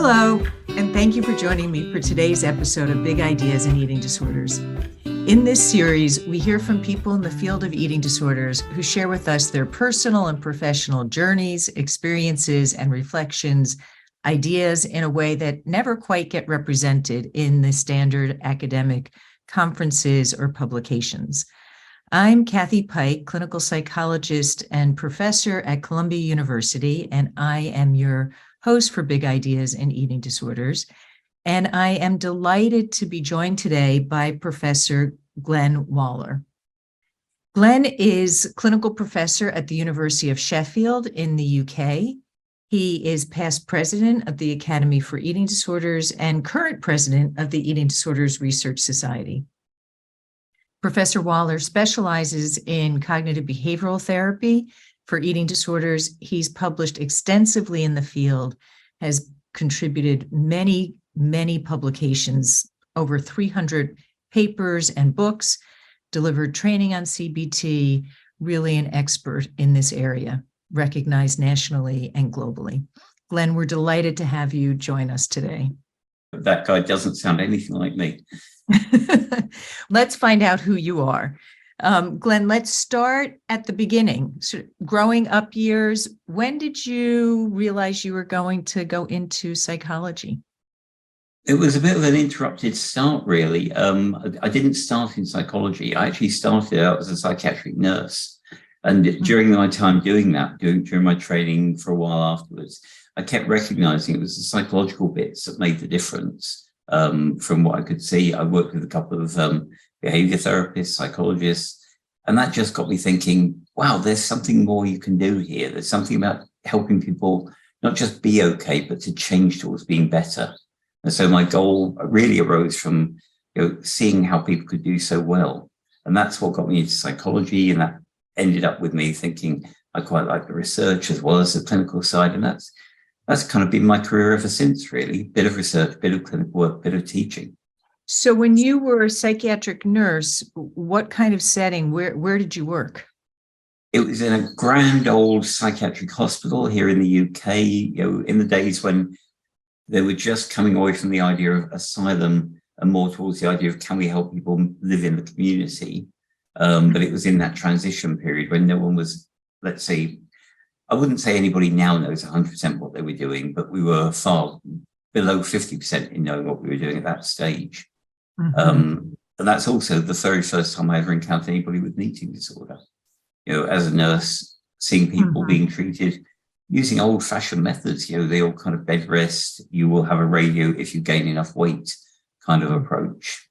Hello, and thank you for joining me for today's episode of Big Ideas in Eating Disorders. In this series, we hear from people in the field of eating disorders who share with us their personal and professional journeys, experiences, and reflections, ideas in a way that never quite get represented in the standard academic conferences or publications. I'm Kathy Pike, clinical psychologist and professor at Columbia University, and I am your host for Big Ideas in Eating Disorders. And I am delighted to be joined today by Professor Glenn Waller. Glenn is clinical professor at the University of Sheffield in the UK. He is past president of the Academy for Eating Disorders and current president of the Eating Disorders Research Society. Professor Waller specializes in cognitive behavioral therapy for eating disorders. He's published extensively in the field, has contributed many publications, over 300 papers and books, delivered training on CBT, really an expert in this area, recognized nationally and globally. Glenn, we're delighted to have you join us today. That guy doesn't sound anything like me. Let's find out who you are. Glenn, let's start at the beginning. So, growing up years, when did you realize you were going to go into psychology? It was a bit of an interrupted start, really. I didn't start in psychology. I actually started out as a psychiatric nurse. And during my time doing that, during my training for a while afterwards, I kept recognizing it was the psychological bits that made the difference. From what I could see, I worked with a couple of behavior therapists, psychologists, and that just got me thinking, wow, there's something more you can do here. There's something about helping people not just be okay, but to change towards being better. And so my goal really arose from seeing how people could do so well. And that's what got me into psychology, and that ended up with me thinking I quite like the research as well as the clinical side. And that's kind of been my career ever since, really. Bit of research, bit of clinical work, bit of teaching. So when you were a psychiatric nurse, what kind of setting, where did you work? It was in a grand old psychiatric hospital here in the UK, in the days when they were just coming away from the idea of asylum and more towards the idea of can we help people live in the community? But it was in that transition period when no one was, let's say, I wouldn't say anybody now knows 100% what they were doing, but we were far below 50% in knowing what we were doing at that stage. And that's also the very first time I ever encountered anybody with an eating disorder. As a nurse, seeing people being treated using old-fashioned methods, the old kind of bed rest, you will have a radio if you gain enough weight kind of approach.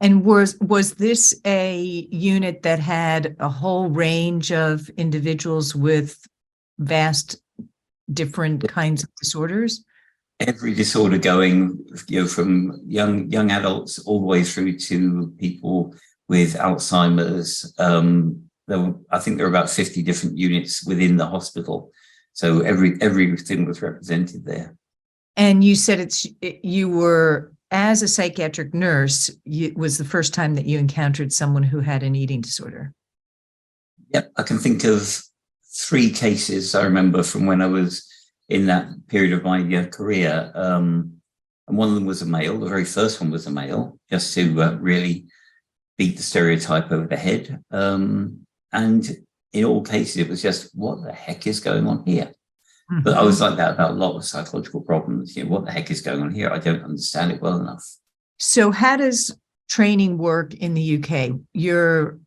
And was this a unit that had a whole range of individuals with vast different kinds of disorders? Every disorder going, from young adults all the way through to people with Alzheimer's. I think there were about 50 different units within the hospital. So everything was represented there. And you said you were, as a psychiatric nurse, it was the first time that you encountered someone who had an eating disorder. Yep, I can think of 3 cases I remember from when I was in that period of my career. And one of them was a male. The very first one was a male, just to really beat the stereotype over the head. And in all cases, it was just, what the heck is going on here? But I was like that about a lot of psychological problems. What the heck is going on here? I don't understand it well enough. So how does training work in the UK? You're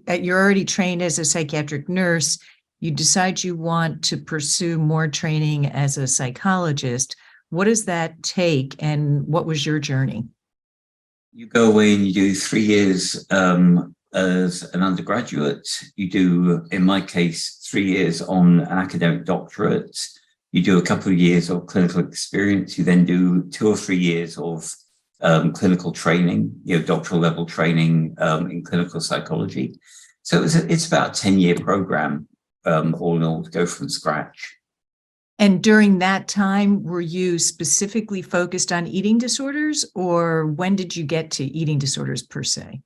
already trained as a psychiatric nurse. You decide you want to pursue more training as a psychologist. What does that take, and what was your journey? You go away and you do 3 years as an undergraduate. You do, in my case, 3 years on an academic doctorate. You do a couple of years of clinical experience. You then do 2 or 3 years of clinical training, doctoral level training in clinical psychology. So it's about a 10-year program, all in all, to go from scratch. And during that time, were you specifically focused on eating disorders, or when did you get to eating disorders per se?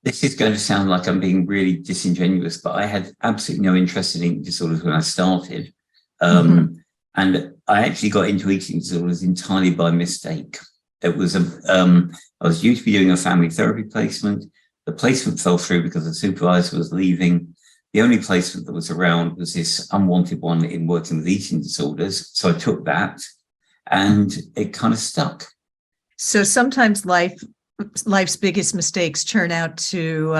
This is going to sound like I'm being really disingenuous, but I had absolutely no interest in eating disorders when I started. And I actually got into eating disorders entirely by mistake. It was I was due to be doing a family therapy placement. The placement fell through because the supervisor was leaving. The only placement that was around was this unwanted one in working with eating disorders. So I took that and it kind of stuck. So sometimes life's biggest mistakes turn out to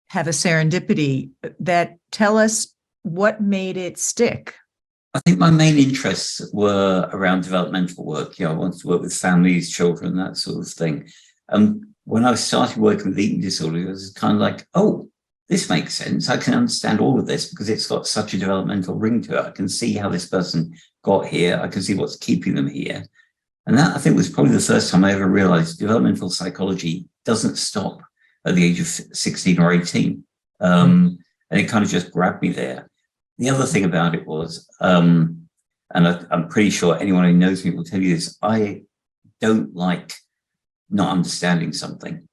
have a serendipity. That tell us what made it stick. I think my main interests were around developmental work. I wanted to work with families, children, that sort of thing. When I started working with eating disorders, it was kind of like, oh, this makes sense. I can understand all of this because it's got such a developmental ring to it. I can see how this person got here. I can see what's keeping them here. And that, I think, was probably the first time I ever realized developmental psychology doesn't stop at the age of 16 or 18. And it kind of just grabbed me there. The other thing about it was, and I'm pretty sure anyone who knows me will tell you this, I don't like not understanding something.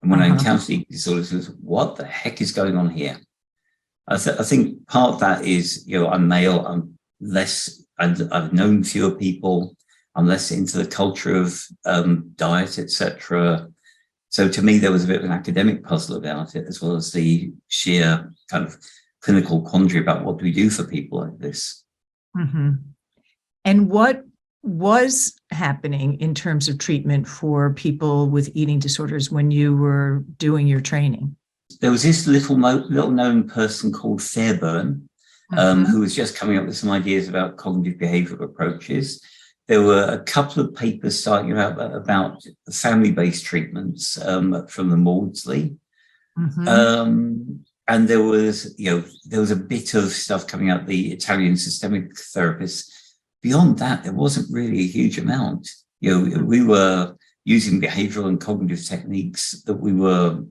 And when I encountered eating disorders, it was, what the heck is going on here? I think part of that is, I'm male, I'm less, I've known fewer people, I'm less into the culture of diet, etc. So to me, there was a bit of an academic puzzle about it, as well as the sheer kind of clinical quandary about what do we do for people like this. Mm-hmm. And what was happening in terms of treatment for people with eating disorders when you were doing your training? There was this little known person called Fairburn, who was just coming up with some ideas about cognitive behavioral approaches. There were a couple of papers starting about family-based treatments from the Maudsley. And there was a bit of stuff coming out, the Italian systemic therapists. Beyond that, there wasn't really a huge amount. We were using behavioral and cognitive techniques that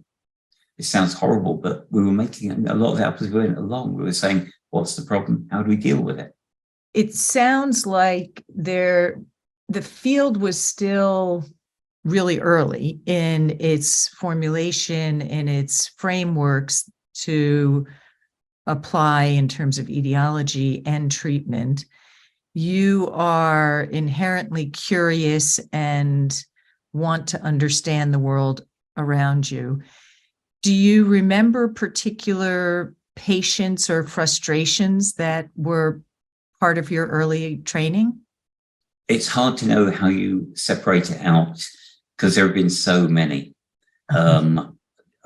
it sounds horrible, but we were making a lot of help as we went along. We were saying, what's the problem? How do we deal with it? It sounds like the field was still really early in its formulation and its frameworks to apply in terms of etiology and treatment. You are inherently curious and want to understand the world around you. Do you remember particular patients or frustrations that were part of your early training? It's hard to know how you separate it out because there have been so many.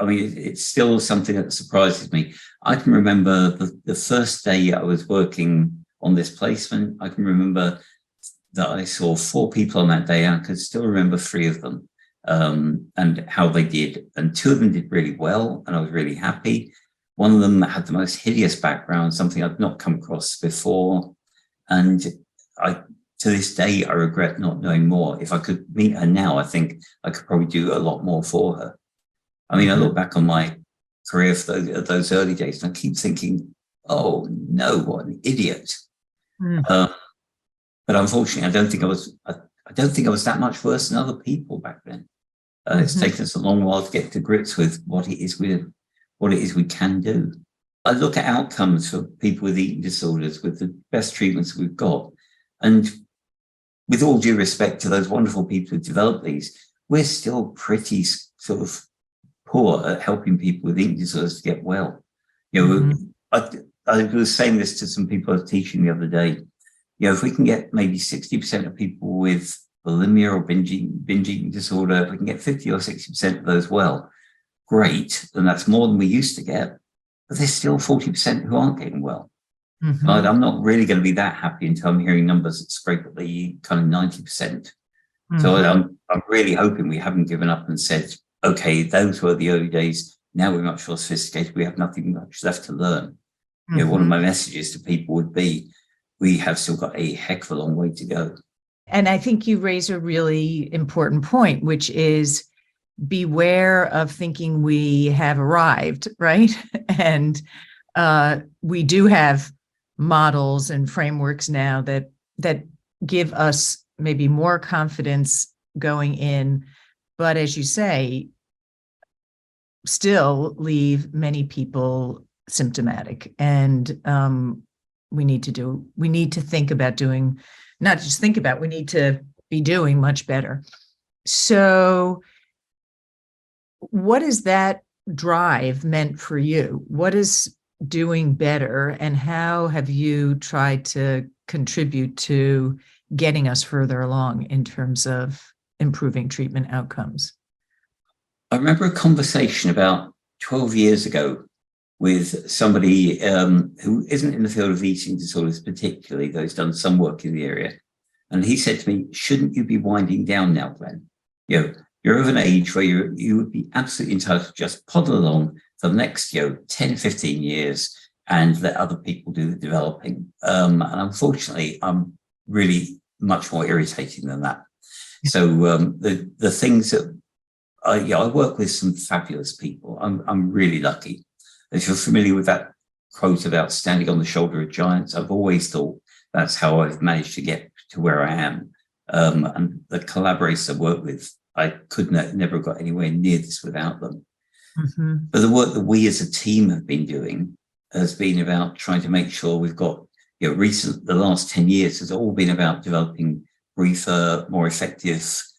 It's still something that surprises me. I can remember the first day I was working on this placement. I can remember that I saw 4 people on that day, and I could still remember 3 of them and how they did. And 2 of them did really well, and I was really happy. One of them had the most hideous background, something I'd not come across before. And to this day, I regret not knowing more. If I could meet her now, I think I could probably do a lot more for her. I look back on my career for those early days, and I keep thinking, oh no, what an idiot. But unfortunately, I don't think I was that much worse than other people back then. It's taken us a long while to get to grips with what it is we can do. I look at outcomes for people with eating disorders with the best treatments we've got. And with all due respect to those wonderful people who develop these, we're still pretty sort of poor at helping people with eating disorders to get well. I was saying this to some people I was teaching the other day. If we can get maybe 60% of people with bulimia or binge eating disorder, if we can get 50 or 60% of those well, great. And that's more than we used to get. But there's still 40% who aren't getting well. I'm not really going to be that happy until I'm hearing numbers that scrape at the kind of 90%. So I'm really hoping we haven't given up and said, okay, those were the early days. Now we're much more sophisticated. We have nothing much left to learn. One of my messages to people would be, we have still got a heck of a long way to go. And I think you raise a really important point, which is beware of thinking we have arrived, right? And we do have models and frameworks now that give us maybe more confidence going in, but as you say, still leave many people symptomatic. And we need to do. We need to think about doing, not just think about, we need to be doing much better. So what is that drive meant for you? What is doing better, and how have you tried to contribute to getting us further along in terms of improving treatment outcomes? I remember a conversation about 12 years ago with somebody who isn't in the field of eating disorders particularly, though he's done some work in the area. And he said to me, shouldn't you be winding down now, Glenn? You're of an age where you would be absolutely entitled to just poddle along for the next 10, 15 years and let other people do the developing. And unfortunately, I'm really much more irritating than that. So the things that I work with some fabulous people. I'm really lucky. If you're familiar with that quote about standing on the shoulder of giants, I've always thought that's how I've managed to get to where I am. And the collaborators I work with, I could never have got anywhere near this without them. Mm-hmm. But the work that we as a team have been doing has been about trying to make sure we've got, the last 10 years has all been about developing briefer, more effective,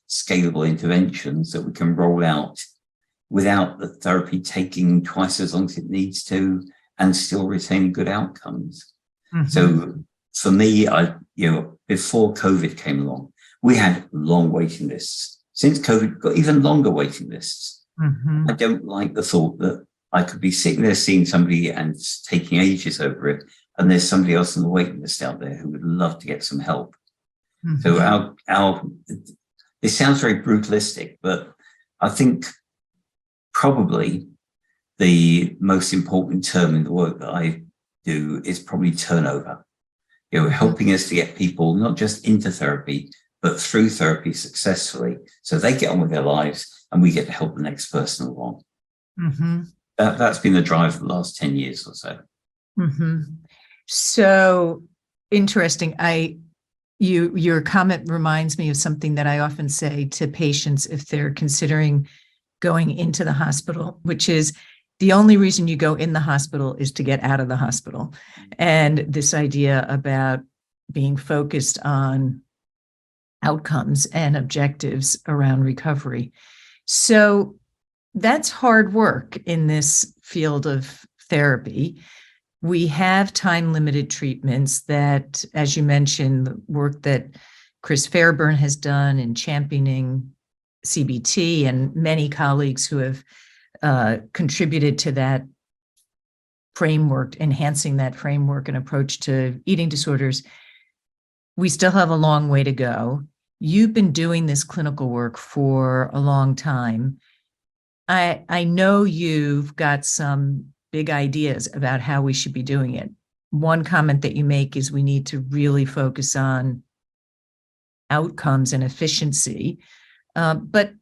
scalable interventions that we can roll out without the therapy taking twice as long as it needs to and still retaining good outcomes. Mm-hmm. So for me, before COVID came along, we had long waiting lists. Since COVID, we've got even longer waiting lists. Mm-hmm. I don't like the thought that I could be sitting there seeing somebody and taking ages over it, and there's somebody else on the waiting list out there who would love to get some help. Mm-hmm. So this sounds very brutalistic, but I think probably the most important term in the work that I do is probably turnover. Helping us to get people not just into therapy, but through therapy successfully, so they get on with their lives and we get to help the next person along. Mm-hmm. That's been the drive for the last 10 years or so. Mm-hmm. So interesting. Your comment reminds me of something that I often say to patients if they're considering going into the hospital, which is the only reason you go in the hospital is to get out of the hospital. And this idea about being focused on outcomes and objectives around recovery. So that's hard work in this field of therapy. We have time-limited treatments that, as you mentioned, the work that Chris Fairburn has done in championing CBT and many colleagues who have contributed to that framework, enhancing that framework and approach to eating disorders. We still have a long way to go. You've been doing this clinical work for a long time. I know you've got some big ideas about how we should be doing it. One comment that you make is we need to really focus on outcomes and efficiency. But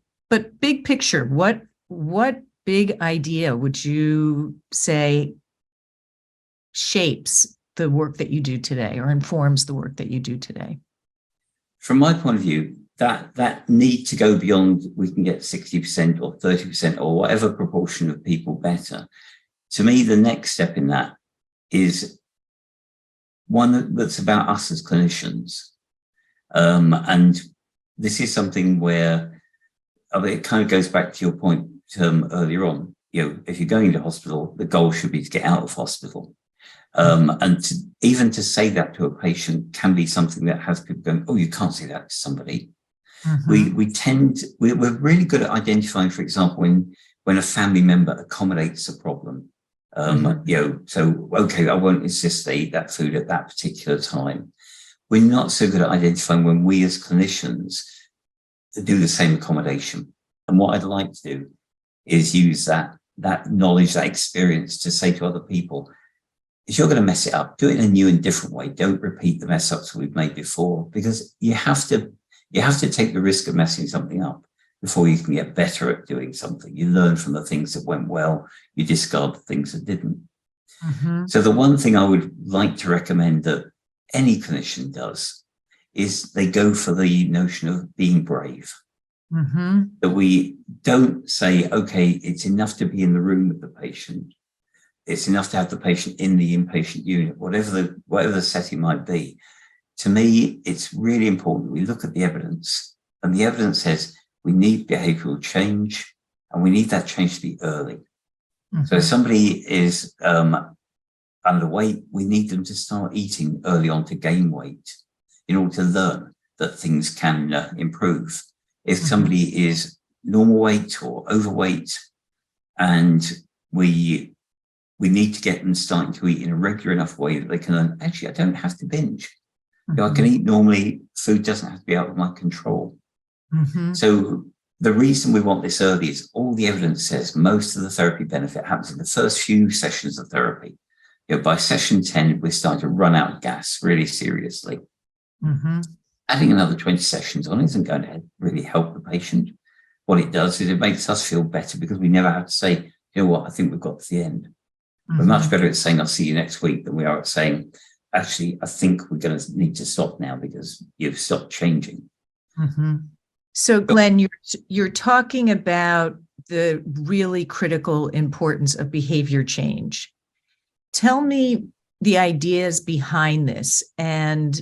big picture, what big idea would you say shapes the work that you do today or informs the work that you do today? From my point of view, that need to go beyond we can get 60% or 30% or whatever proportion of people better. To me, the next step in that is one that's about us as clinicians. And this is something where it kind of goes back to your point earlier on. If you're going into hospital, the goal should be to get out of hospital. And even to say that to a patient can be something that has people going, oh, you can't say that to somebody. Mm-hmm. We're really good at identifying, for example, when a family member accommodates a problem. So, okay, I won't insist they eat that food at that particular time. We're not so good at identifying when we as clinicians do the same accommodation. And what I'd like to do is use that knowledge, that experience to say to other people, if you're going to mess it up, do it in a new and different way. Don't repeat the mess ups we've made before, because you have to take the risk of messing something up before you can get better at doing something. You learn from the things that went well, you discard the things that didn't. Mm-hmm. So the one thing I would like to recommend that any clinician does is they go for the notion of being brave. Mm-hmm. That we don't say, okay, it's enough to be in the room with the patient. it's enough to have the patient in the inpatient unit, whatever the setting might be. To me, it's really important we look at the evidence, and the evidence says we need behavioral change, and we need that change to be early. Mm-hmm. So if somebody is underweight, we need them to start eating early on to gain weight in order to learn that things can improve. If somebody is normal weight or overweight, and we need to get them starting to eat in a regular enough way that they can learn, actually, I don't have to binge. You know, I can eat normally. Food doesn't have to be out of my control. So the reason we want this early is all the evidence says most of the therapy benefit happens in the first few sessions of therapy. You know, by session 10, we're starting to run out of gas really seriously. Adding another 20 sessions on isn't going to really help the patient. What it does is it makes us feel better because we never have to say, you know what, I think we've got to the end. We're much better at saying, I'll see you next week, than we are at saying, actually, I think we're going to need to stop now because you've stopped changing. So, Glenn, you're talking about the really critical importance of behavior change. Tell me the ideas behind this and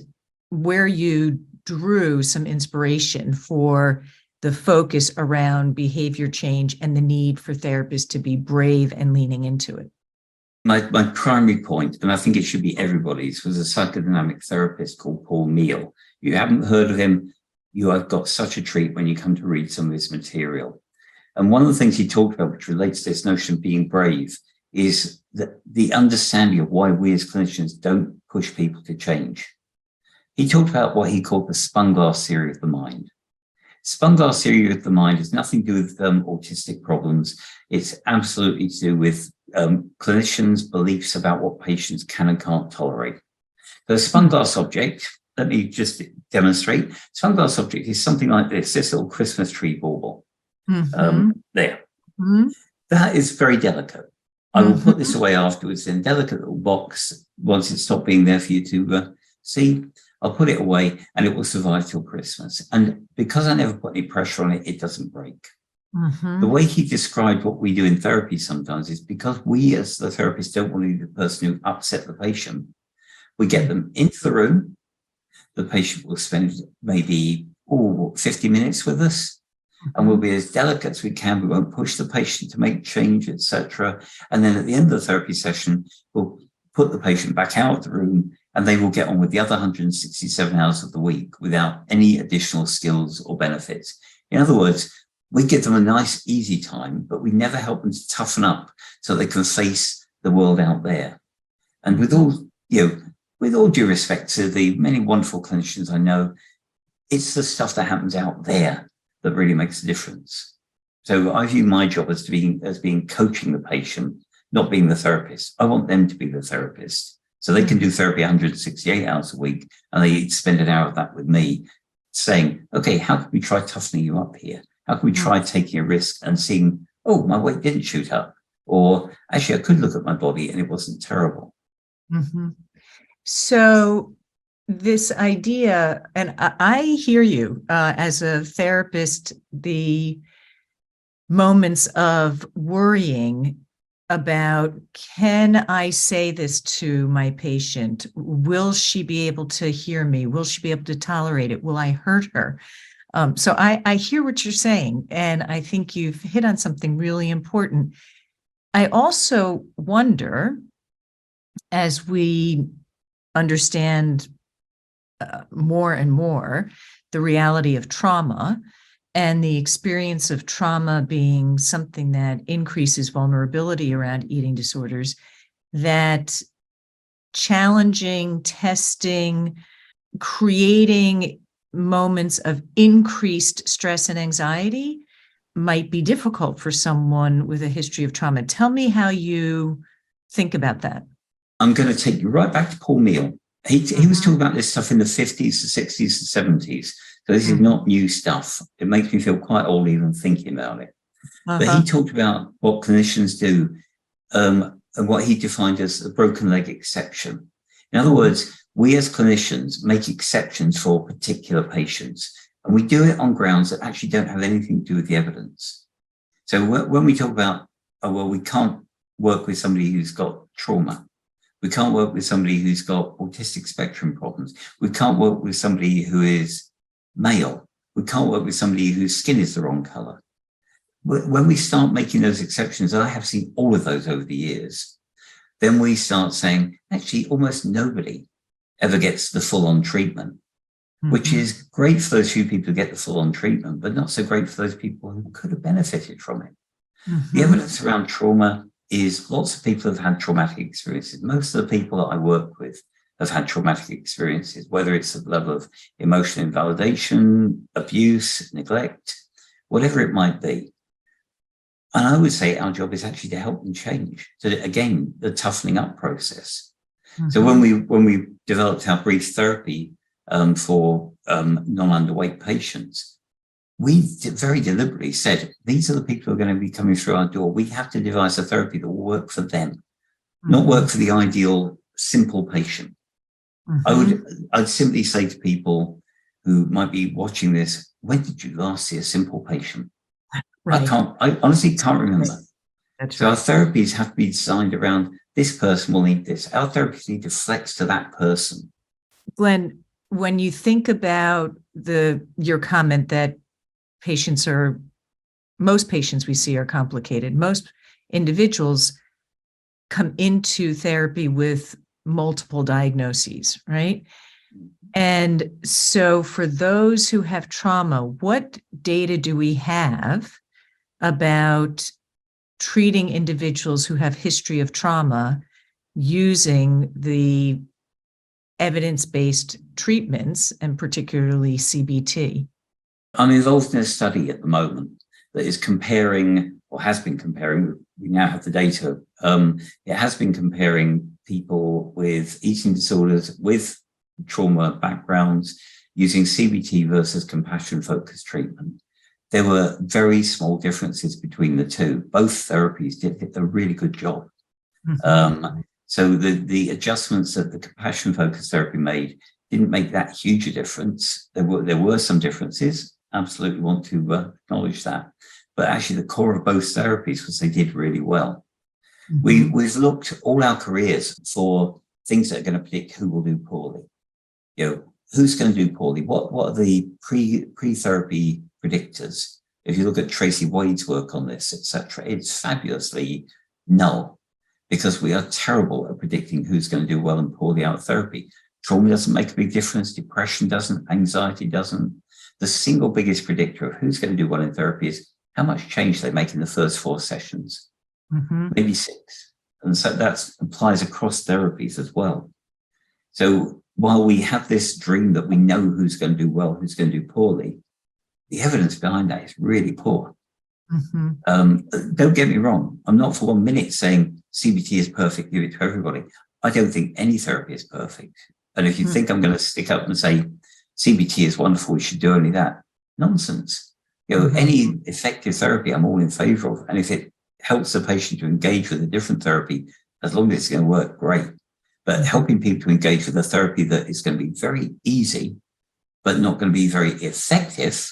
where you drew some inspiration for the focus around behavior change and the need for therapists to be brave and leaning into it. My primary point, and I think it should be everybody's, was a psychodynamic therapist called Paul Meehl. You haven't heard of him, you have got such a treat when you come to read some of his material. And one of the things he talked about, which relates to this notion of being brave, is that the understanding of why we as clinicians don't push people to change. He talked about what he called the spun glass theory of the mind. Spun glass theory of the mind has nothing to do with autistic problems. It's absolutely to do with clinicians' beliefs about what patients can and can't tolerate. The spun glass object, let me just demonstrate. Spun glass object is something like this little Christmas tree bauble. There. That is very delicate. I will put this away afterwards in a delicate little box once it's stopped being there for you to see. I'll put it away and it will survive till Christmas. And because I never put any pressure on it, it doesn't break. The way he described what we do in therapy sometimes is because we as the therapist don't want to be the person who upset the patient. We get them into the room. The patient will spend maybe 50 minutes with us, and we'll be as delicate as we can. We won't push the patient to make change, etc. And then at the end of the therapy session, we'll put the patient back out of the room, and they will get on with the other 167 hours of the week without any additional skills or benefits. In other words, we give them a nice, easy time, but we never help them to toughen up so they can face the world out there. And with all due respect to the many wonderful clinicians I know, it's the stuff that happens out there that really makes a difference. So I view my job as being coaching the patient, not being the therapist. I want them to be the therapist. So they can do therapy 168 hours a week, and they spend an hour of that with me saying, okay, how can we try toughening you up here? How can we try taking a risk and seeing, oh, my weight didn't shoot up? Or actually, I could look at my body and it wasn't terrible. So this idea, and I hear you as a therapist, the moments of worrying about, can I say this to my patient? Will she be able to hear me? Will she be able to tolerate it? Will I hurt her? So I hear what you're saying, and I think you've hit on something really important. I also wonder, as we understand more and more the reality of trauma and the experience of trauma being something that increases vulnerability around eating disorders, that challenging, testing, creating moments of increased stress and anxiety might be difficult for someone with a history of trauma. Tell me how you think about that. I'm going to take you right back to Paul Meehl. He was talking about this stuff in the 50s, the 60s, the 70s. So this is not new stuff. It makes me feel quite old even thinking about it. But he talked about what clinicians do and what he defined as a broken leg exception. In other words, we as clinicians make exceptions for particular patients, and we do it on grounds that actually don't have anything to do with the evidence. So when we talk about, we can't work with somebody who's got trauma. We can't work with somebody who's got autistic spectrum problems. We can't work with somebody who is male. We can't work with somebody whose skin is the wrong color. When we start making those exceptions, and I have seen all of those over the years, then we start saying, actually, almost nobody ever gets the full-on treatment, which is great for those few people who get the full-on treatment, but not so great for those people who could have benefited from it. The evidence around trauma is lots of people have had traumatic experiences. Most of the people that I work with have had traumatic experiences, whether it's a level of emotional invalidation, abuse, neglect, whatever it might be. And I would say our job is actually to help them change. So again, the toughening up process. So when we developed our brief therapy for non-underweight patients, we very deliberately said, these are the people who are going to be coming through our door. We have to devise a therapy that will work for them, not work for the ideal simple patient. I'd simply say to people who might be watching this, when did you last see a simple patient? Right. I honestly can't remember. That's So right. our therapies have to be designed around this person will need this. Our therapies need to flex to that person. Glenn, when you think about your comment that most patients we see are complicated. Most individuals come into therapy with multiple diagnoses, right? And so for those who have trauma, what data do we have about treating individuals who have history of trauma using the evidence-based treatments, and particularly CBT? I'm involved in a study at the moment that is comparing, or has been comparing, we now have the data, it has been comparing people with eating disorders, with trauma backgrounds, using CBT versus compassion-focused treatment. There were very small differences between the two. Both therapies did a really good job. So the adjustments that the compassion-focused therapy made didn't make that huge a difference. There were some differences. Absolutely want to acknowledge that. But actually the core of both therapies was they did really well. We've looked all our careers for things that are going to predict who will do poorly. You know, who's going to do poorly? What are the pre-therapy predictors? If you look at Tracy Wade's work on this, etc., it's fabulously null, because we are terrible at predicting who's going to do well and poorly out of therapy. Trauma doesn't make a big difference. Depression doesn't. Anxiety doesn't. The single biggest predictor of who's going to do well in therapy is how much change they make in the first 4 sessions, maybe 6. And so that applies across therapies as well. So while we have this dream that we know who's going to do well, who's going to do poorly, the evidence behind that is really poor. Don't get me wrong. I'm not for 1 minute saying CBT is perfect, give it to everybody. I don't think any therapy is perfect. And if you think I'm going to stick up and say CBT is wonderful, we should do only that, nonsense. You know, any effective therapy I'm all in favor of. And if it helps the patient to engage with a different therapy, as long as it's going to work, great. But helping people to engage with a therapy that is going to be very easy, but not going to be very effective,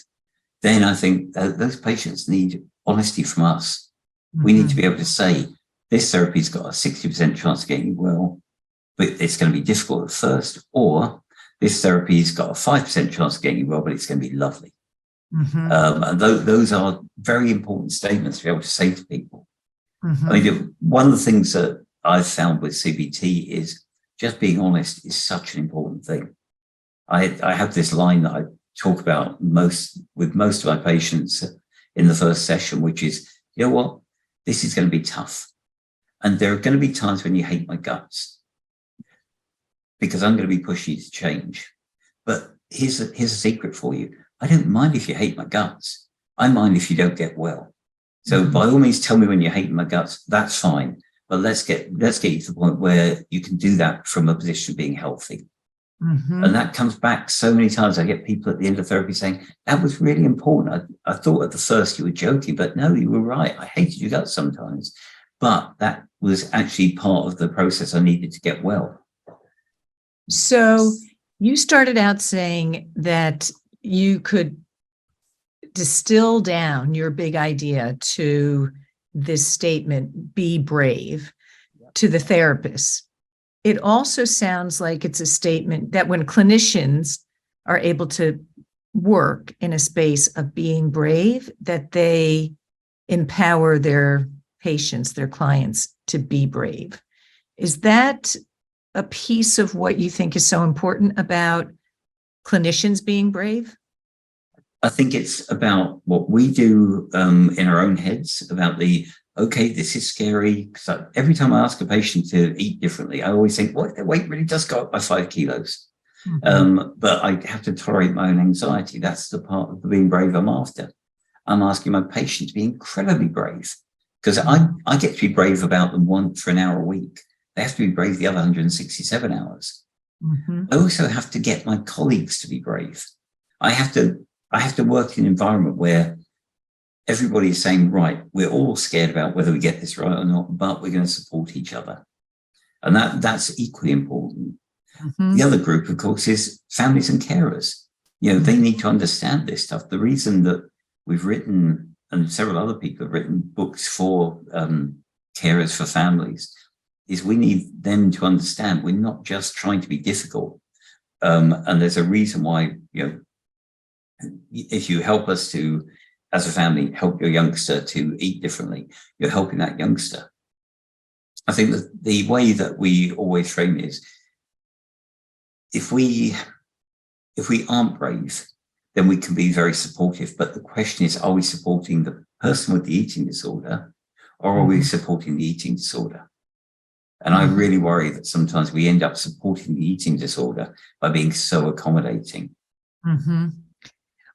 then I think those patients need honesty from us. We need to be able to say, this therapy's got a 60% chance of getting you well, but it's going to be difficult at first, or this therapy's got a 5% chance of getting you well, but it's going to be lovely. And those are very important statements to be able to say to people. I mean, one of the things that I've found with CBT is just being honest is such an important thing. I have this line that I talk about with most of my patients in the first session, which is, you know what, this is going to be tough. And there are going to be times when you hate my guts, because I'm going to be pushing you to change. But here's a secret for you. I don't mind if you hate my guts. I mind if you don't get well. So by all means, tell me when you hate my guts. That's fine. But let's get you to the point where you can do that from a position of being healthy. And that comes back so many times. I get people at the end of therapy saying, that was really important. I thought at the first you were joking, but no, you were right. I hated your guts sometimes. But that was actually part of the process I needed to get well. So you started out saying that you could distill down your big idea to this statement, be brave, to the therapist. It also sounds like it's a statement that when clinicians are able to work in a space of being brave, that they empower their patients, their clients, to be brave. Is that a piece of what you think is so important about clinicians being brave? I think it's about what we do in our own heads about okay, this is scary. So every time I ask a patient to eat differently, I always think, what if their weight really does go up by 5 kilos? But I have to tolerate my own anxiety. That's the part of the being brave I'm after. I'm asking my patient to be incredibly brave, because I get to be brave about them for an hour a week. They have to be brave the other 167 hours. I also have to get my colleagues to be brave. I have to work in an environment where everybody is saying, right, we're all scared about whether we get this right or not, but we're going to support each other. And that's equally important. The other group, of course, is families and carers. They need to understand this stuff. The reason that we've written, and several other people have written books for carers for families, is we need them to understand we're not just trying to be difficult. And there's a reason why, if you help us to, as a family, help your youngster to eat differently, you're helping that youngster. I think that the way that we always frame it is, if we aren't brave, then we can be very supportive. But the question is, are we supporting the person with the eating disorder, or are we supporting the eating disorder? And I really worry that sometimes we end up supporting the eating disorder by being so accommodating.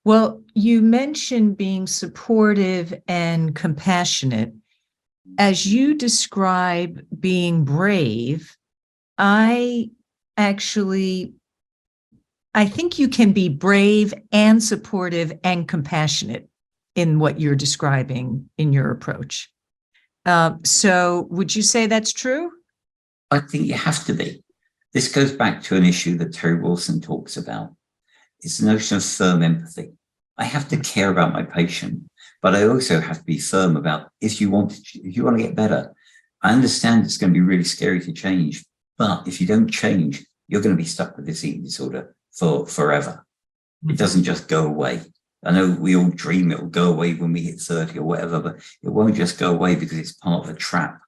Well, you mentioned being supportive and compassionate. As you describe being brave, I think you can be brave and supportive and compassionate in what you're describing in your approach. So would you say that's true? I think you have to be. This goes back to an issue that Terry Wilson talks about. It's the notion of firm empathy. I have to care about my patient, but I also have to be firm about, if you want to get better, I understand it's going to be really scary to change, but if you don't change, you're going to be stuck with this eating disorder for forever. It doesn't just go away. I know we all dream it will go away when we hit 30 or whatever, but it won't just go away because it's part of a trap.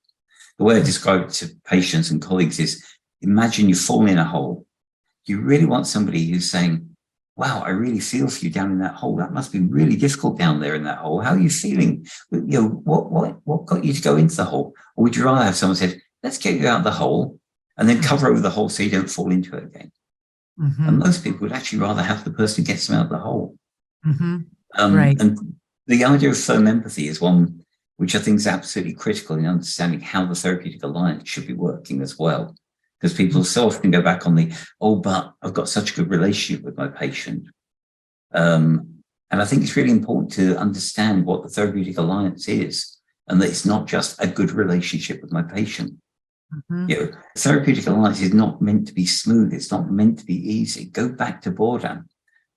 The way I describe it to patients and colleagues is, imagine you fall in a hole. You really want somebody who's saying, wow, I really feel for you down in that hole. That must be really difficult down there in that hole. How are you feeling? What got you to go into the hole? Or would you rather have someone say, let's get you out of the hole and then cover over the hole so you don't fall into it again? And most people would actually rather have the person who gets them out of the hole. Right. And the idea of firm empathy is one which I think is absolutely critical in understanding how the therapeutic alliance should be working as well. Because people so often go back on but I've got such a good relationship with my patient. And I think it's really important to understand what the therapeutic alliance is, and that it's not just a good relationship with my patient. Therapeutic alliance is not meant to be smooth. It's not meant to be easy. Go back to Bourdain.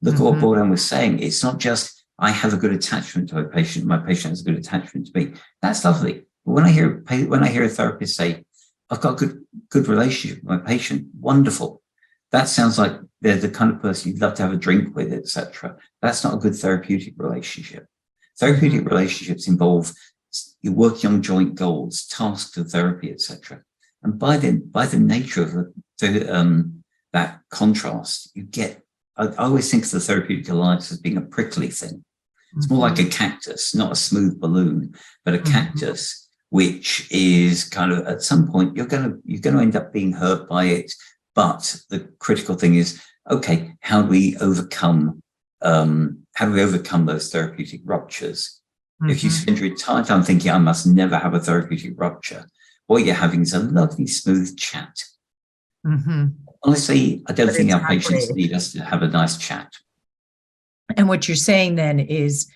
Look at what Bourdain was saying. It's not just, I have a good attachment to my patient has a good attachment to me. That's lovely. But when I hear a therapist say, I've got a good relationship with my patient, wonderful. That sounds like they're the kind of person you'd love to have a drink with, etc. That's not a good therapeutic relationship. Therapeutic relationships involve you working on joint goals, tasks of therapy, etc. And by the nature of that contrast, you get. I always think of the therapeutic alliance as being a prickly thing. It's more like a cactus, not a smooth balloon, but a cactus, which is kind of, at some point you're going to end up being hurt by it. But the critical thing is, okay, how do we overcome those therapeutic ruptures? If you spend your entire time thinking, I must never have a therapeutic rupture, what you're having is a lovely, smooth chat. Honestly, I don't think our patients need us to have a nice chat. And what you're saying then is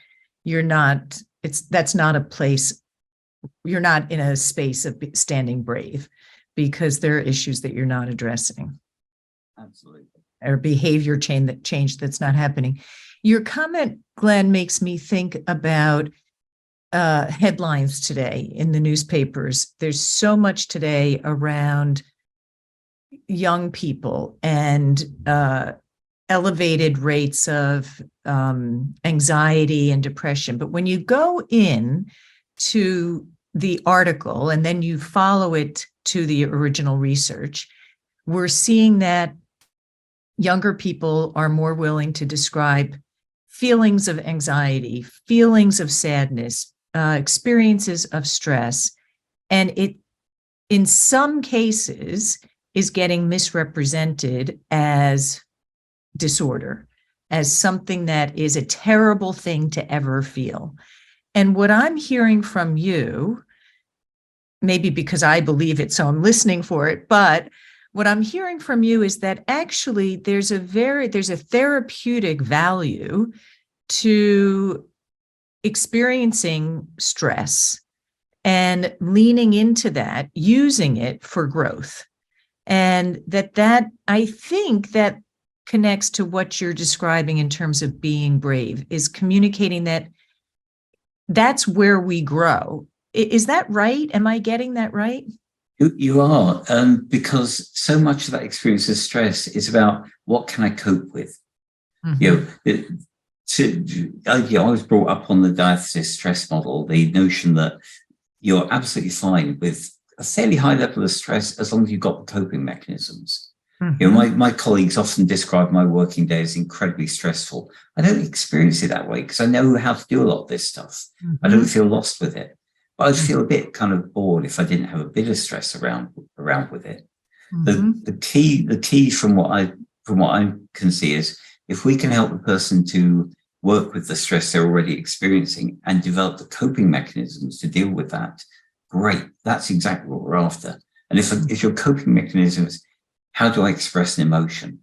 that's not a place, you're not in a space of standing brave, because there are issues that you're not addressing. Absolutely. Or behavior change that's not happening. Your comment, Glenn, makes me think about headlines today in the newspapers. There's so much today around young people and elevated rates of anxiety and depression. But when you go in to the article and then you follow it to the original research, we're seeing that younger people are more willing to describe feelings of anxiety, feelings of sadness, experiences of stress. And it, in some cases, is getting misrepresented as disorder, as something that is a terrible thing to ever feel. And what I'm hearing from you, maybe because I believe it, so I'm listening for it, but what I'm hearing from you is that actually there's a therapeutic value to experiencing stress and leaning into that, using it for growth. And that I think that connects to what you're describing in terms of being brave, is communicating that that's where we grow. Is that right? Am I getting that right? You are, because so much of that experience of stress is about what can I cope with. Mm-hmm. I was brought up on the diathesis stress model, the notion that you're absolutely fine with a fairly high level of stress as long as you've got the coping mechanisms. Mm-hmm. My colleagues often describe my working day as incredibly stressful. I don't experience it that way because I know how to do a lot of this stuff. Mm-hmm. I don't feel lost with it. But I'd feel a bit kind of bored if I didn't have a bit of stress around with it. Mm-hmm. The key from what I can see is if we can help the person to work with the stress they're already experiencing and develop the coping mechanisms to deal with that, great. That's exactly what we're after. And if your coping mechanism is how do I express an emotion?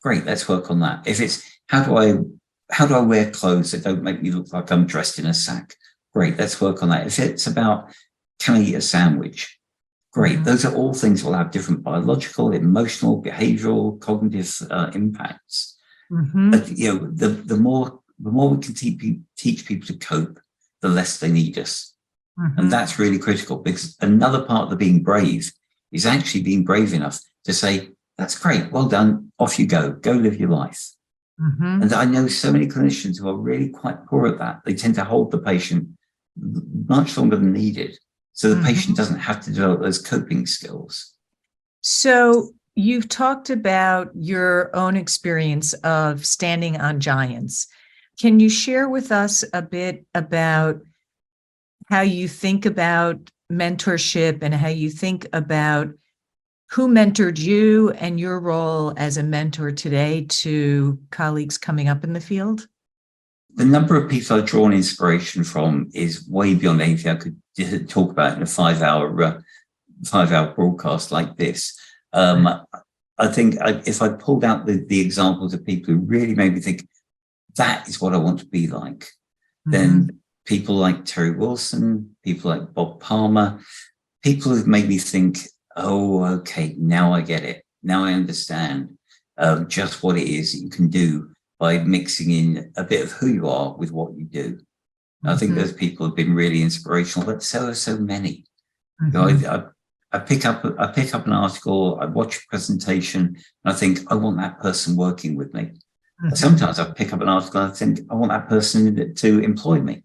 Great, let's work on that. If it's how do I wear clothes that don't make me look like I'm dressed in a sack? Great, let's work on that. If it's about, can I eat a sandwich? Great, mm-hmm. Those are all things that will have different biological, emotional, behavioral, cognitive impacts. Mm-hmm. But the more we can teach people to cope, the less they need us. Mm-hmm. And that's really critical, because another part of the being brave is actually being brave enough to say, that's great, well done, off you go live your life. Mm-hmm. And I know so many clinicians who are really quite poor at that. They tend to hold the patient much longer than needed, so the mm-hmm. patient doesn't have to develop those coping skills. So you've talked about your own experience of standing on giants. Can you share with us a bit about how you think about mentorship and how you think about who mentored you and your role as a mentor today to colleagues coming up in the field? The number of people I've drawn inspiration from is way beyond anything I could talk about in a 5-hour broadcast like this. I think if I pulled out the examples of people who really made me think, that is what I want to be like, mm-hmm. then people like Terry Wilson, people like Bob Palmer, people who've made me think, oh, okay, now I get it. Now I understand just what it is that you can do by mixing in a bit of who you are with what you do. Mm-hmm. I think those people have been really inspirational, but so are so many. Mm-hmm. I pick up an article, I watch a presentation, and I think, I want that person working with me. Mm-hmm. Sometimes I pick up an article and I think, I want that person to employ me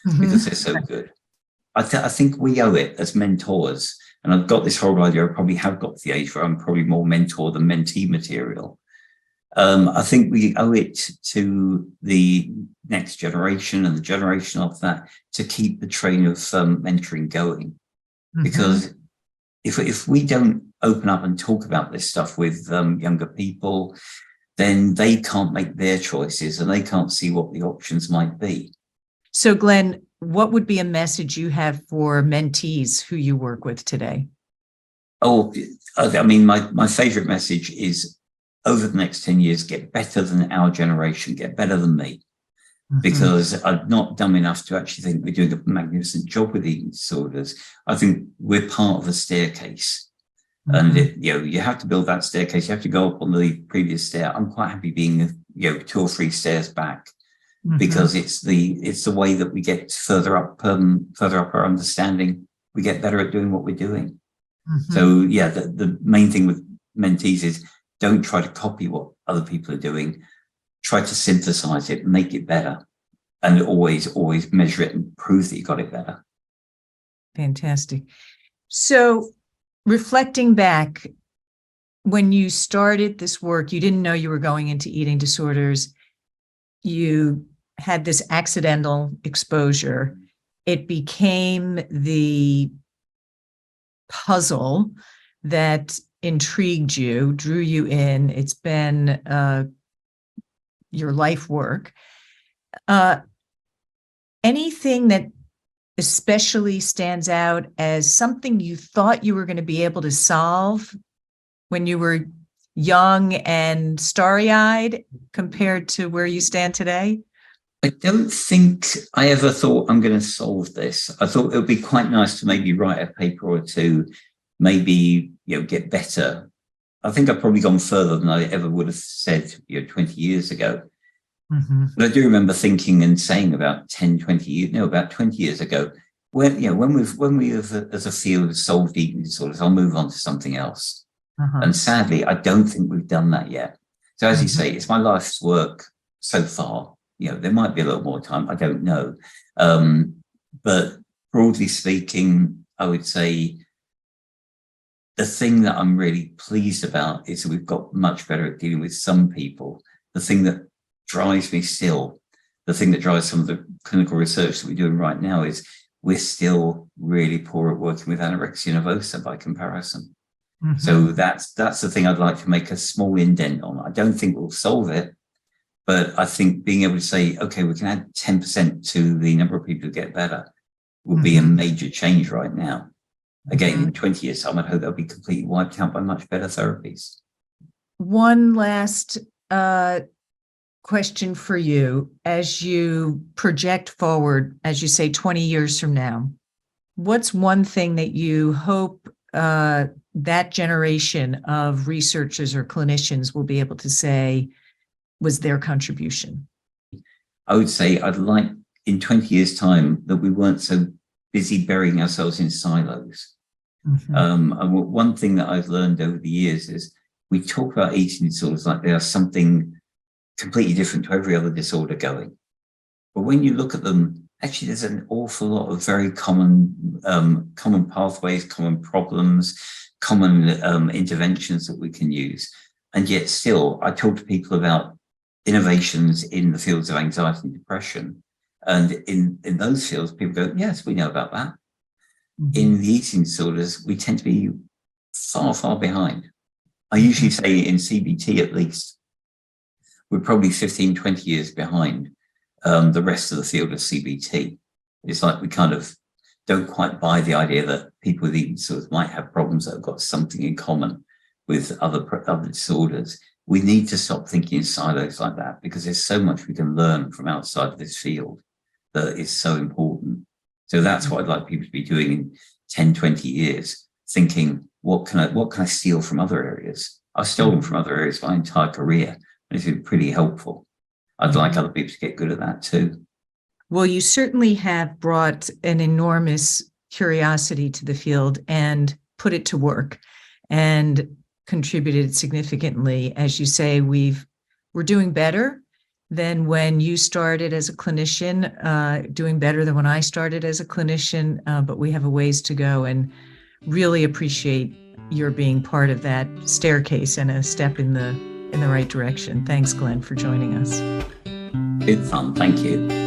mm-hmm. because they're so good. I think we owe it as mentors. And I've got this whole idea, I probably have got to the age where I'm probably more mentor than mentee material. I think we owe it to the next generation and the generation of that to keep the train of mentoring going. Mm-hmm. Because if we don't open up and talk about this stuff with younger people, then they can't make their choices and they can't see what the options might be. So Glenn, what would be a message you have for mentees who you work with today? Oh, I mean, my favorite message is, over the next 10 years, get better than our generation, get better than me. Mm-hmm. Because I'm not dumb enough to actually think we're doing a magnificent job with eating disorders. I think we're part of the staircase. Mm-hmm. And you have to build that staircase. You have to go up on the previous stair. I'm quite happy being 2 or 3 stairs back. because it's the way that we get further up our understanding. We get better at doing what we're doing. So yeah, the main thing with mentees is don't try to copy what other people are doing. Try to synthesize it, make it better, and always measure it and prove that you got it better. Fantastic. So reflecting back, when you started this work, you didn't know you were going into eating disorders. You had this accidental exposure. It became the puzzle that intrigued you, drew you in. It's been your life work. Anything that especially stands out as something you thought you were going to be able to solve when you were young and starry-eyed compared to where you stand today? I don't think I ever thought I'm going to solve this. I thought it would be quite nice to maybe write a paper or two, maybe, get better. I think I've probably gone further than I ever would have said, 20 years ago. But I do remember thinking and saying about 10, 20 years, about 20 years ago, when we as a field have solved eating disorders, I'll move on to something else. And sadly, I don't think we've done that yet. So as you say, it's my life's work so far. There might be a little more time, I don't know. But broadly speaking, I would say the thing that I'm really pleased about is that we've got much better at dealing with some people. The thing that drives me still, the thing that drives some of the clinical research that we're doing right now is we're still really poor at working with anorexia nervosa by comparison. So that's the thing I'd like to make a small indent on. I don't think we'll solve it, but I think being able to say, okay, we can add 10% to the number of people who get better will be a major change right now. Again, in 20 years' time, I hope they'll be completely wiped out by much better therapies. One last question for you. As you project forward, as you say, 20 years from now, what's one thing that you hope that generation of researchers or clinicians will be able to say was their contribution? I would say I'd like in 20 years' time that we weren't so busy burying ourselves in silos. And one thing that I've learned over the years is we talk about eating disorders like they are something completely different to every other disorder going. But when you look at them, actually, there's an awful lot of very common pathways, common problems, common interventions that we can use. And yet still, I talk to people about innovations in the fields of anxiety and depression. And in those fields, people go, yes, we know about that. In the eating disorders, we tend to be far, far behind. I usually say in CBT, at least, we're probably 15, 20 years behind the rest of the field of CBT. It's like we kind of don't quite buy the idea that people with eating disorders might have problems that have got something in common with other disorders. We need to stop thinking in silos like that because there's so much we can learn from outside of this field that is so important. So that's what I'd like people to be doing in 10, 20 years, thinking, what can I steal from other areas? I've stolen from other areas my entire career, and it's been pretty helpful. I'd like other people to get good at that too. Well, you certainly have brought an enormous curiosity to the field and put it to work and contributed significantly. As you say, we're doing better than when you started as a clinician, doing better than when I started as a clinician, but we have a ways to go, and really appreciate your being part of that staircase and a step in the right direction. Thanks, Glenn, for joining us. Good fun. Thank you.